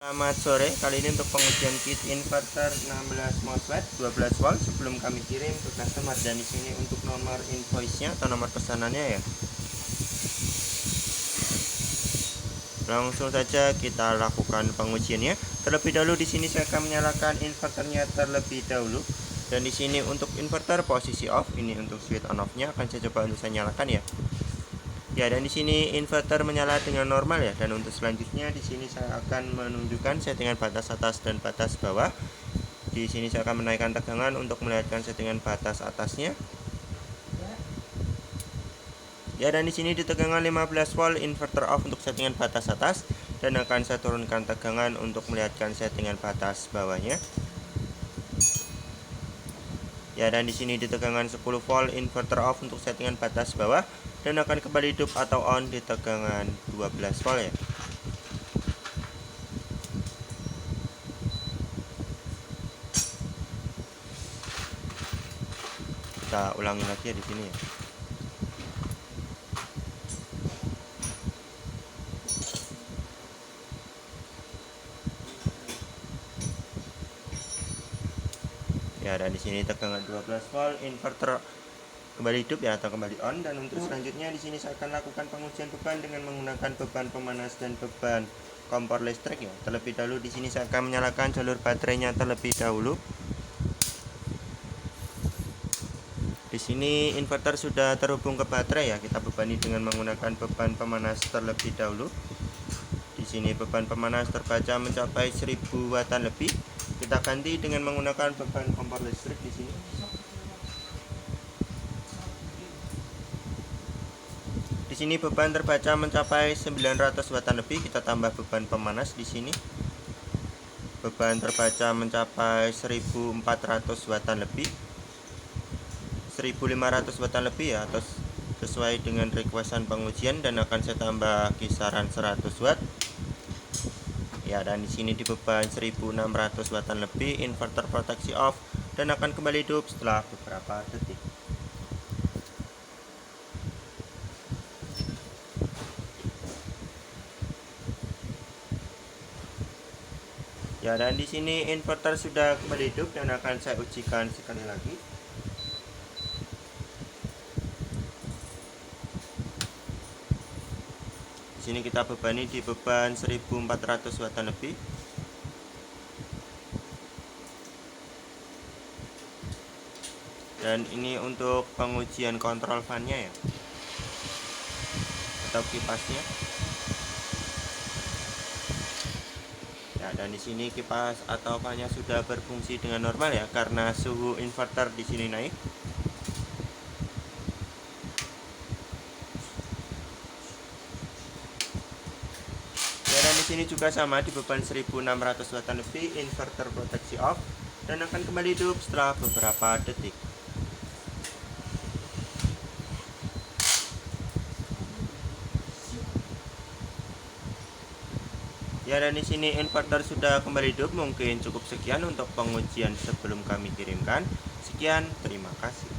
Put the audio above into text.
Selamat sore, kali ini untuk pengujian kit inverter 16 MOSFET 12 volt sebelum kami kirim ke customer, dan di sini untuk nomor invoice-nya atau nomor pesanannya ya. Langsung saja kita lakukan pengujiannya. Terlebih dahulu di sini saya akan menyalakan inverternya terlebih dahulu. Dan di sini untuk inverter posisi off, ini untuk switch on off-nya akan saya coba untuk saya nyalakan ya. Ya, dan di sini inverter menyala dengan normal ya. Dan untuk selanjutnya di sini saya akan menunjukkan settingan batas atas dan batas bawah. Di sini saya akan menaikkan tegangan untuk melihatkan settingan batas atasnya. Ya, dan di sini di tegangan 15 volt inverter off untuk settingan batas atas, dan akan saya turunkan tegangan untuk melihatkan settingan batas bawahnya. Ya, dan di sini di tegangan 10 volt inverter off untuk settingan batas bawah, dan akan kembali hidup atau on di tegangan 12 volt ya. Kita ulangi lagi ya di sini ya. Ya, dan di sini tegangan 12 volt inverter kembali hidup ya atau kembali on. Dan untuk selanjutnya di sini saya akan lakukan pengujian beban dengan menggunakan beban pemanas dan beban kompor listrik ya. Terlebih dahulu di sini saya akan menyalakan jalur baterainya terlebih dahulu. Di sini inverter sudah terhubung ke baterai ya. Kita bebani dengan menggunakan beban pemanas terlebih dahulu. Di sini beban pemanas terbaca mencapai 1000 watan lebih. Kita ganti dengan menggunakan beban kompor listrik di sini. Di sini beban terbaca mencapai 900 watan lebih. Kita tambah beban pemanas di sini. Beban terbaca mencapai 1400 watan lebih. 1500 watan lebih ya, atau sesuai dengan requestan pengujian, dan akan saya tambah kisaran 100 watt. Ya, dan di sini di beban 1600 watan lebih, inverter proteksi off dan akan kembali hidup setelah beberapa detik. Ya, dan di sini inverter sudah kembali hidup dan akan saya ujikan sekali lagi. Di sini kita bebani di beban 1400 watan lebih. Dan ini untuk pengujian kontrol fan-nya ya, atau kipasnya. Ya, dan di sini kipas atau fan-nya sudah berfungsi dengan normal ya, karena suhu inverter di sini naik. Ya, dan di sini juga sama di beban 1600 watan lebih, inverter proteksi off dan akan kembali hidup setelah beberapa detik. Ya, dan di sini inverter sudah kembali hidup. Mungkin cukup sekian untuk pengujian sebelum kami kirimkan. Sekian, terima kasih.